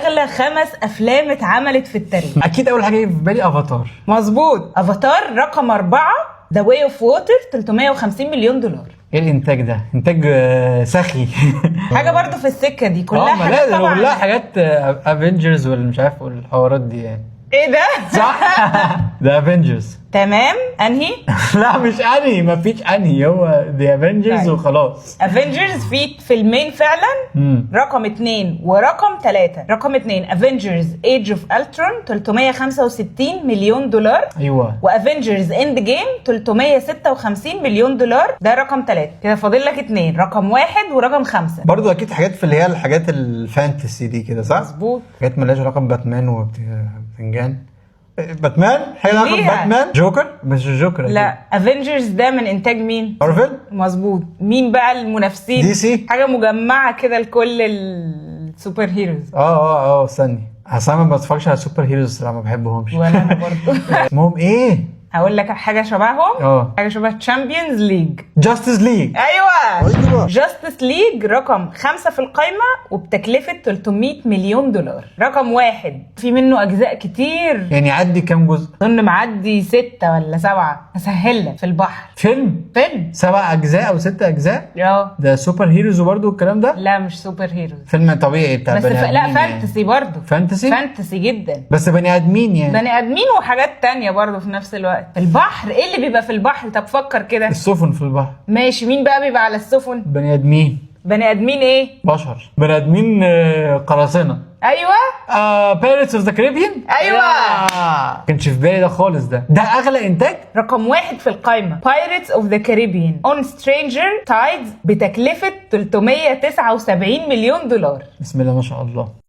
اغلى 5 افلام اتعملت في التاريخ. اكيد اول حاجه في بالي افاتار. مظبوط، افاتار رقم 4، ذا واي اوف ووتر 350 مليون دولار. ايه الانتاج ده؟ انتاج سخي. حاجه برضو في السكه دي كلها ما حاجات لازم طبعا. كلها حاجات افنجرز ولا مش عارف الحوارات دي يعني. ايه ده؟ صح. ده افنجرز. تمام. انهي؟ لا مش انهي، مفيش انهي، هو ذا افنجرز طيب. وخلاص. افنجرز في فيلمين فعلا. رقم 2 ورقم 3. رقم 2 افنجرز ايج اوف الترون 365 مليون دولار. ايوه. وافنجرز اند جيم 356 مليون دولار. ده رقم 3. كده فاضل لك 2، رقم 1 ورقم 5. برضو اكيد حاجات في اللي هي الحاجات الفانتسي دي كده صح؟ مظبوط. حاجات مالهاش علاقه بباتمان وبتنجان. باتمان؟ حاجه علاقه ليها. بباتمان؟ جوكر؟ مش الجوكر أكيد. لا، افنجرز ده من انتاج مين؟ مارفل؟ مظبوط. مين بقى المنافسين؟ دي سي؟ حاجه مجمعه كده لكل السوبر هيروز. استني، اصل انا ما بتفرجش على السوبر هيروز الصراحه، ما بحبهمش. ولا انا برضه. اسمهم ايه؟ هقول لك حاجه شبههم. حاجه شبه تشامبيونز ليج. جاستس ليج. ايوه. جاستس ليج رقم 5 في القائمه وبتكلفه 300 مليون دولار. رقم 1 في منه اجزاء كتير، يعني عدي كام جزء؟ اظن معدي 6 ولا 7. هسهل لك. في البحر. فيلم 7 اجزاء او 6 اجزاء؟ ده سوبر هيروز وبرده الكلام ده؟ لا مش سوبر هيروز. فيلم طبيعي بتاع بس بني ادمين. لا فانتسي برضه. فانتسي جدا. بس بني ادمين يعني. بني ادمين وحاجات تانية برضه في نفس الوقت. البحر، ايه اللي بيبقى في البحر؟ طب فكر كده. السفن في البحر. ماشي، مين بقى بيبقى على السفن؟ بني ادمين. بني ادمين ايه؟ بشر. بني ادمين قراصنة. ايوه. بايرتس اوف ذا كاريبيان. ايوه. كانش في بالي ده خالص. ده اغلى انتاج. رقم 1 في القائمة Pirates of the Caribbean on Stranger Tides بتكلفة 379 مليون دولار. بسم الله ما شاء الله.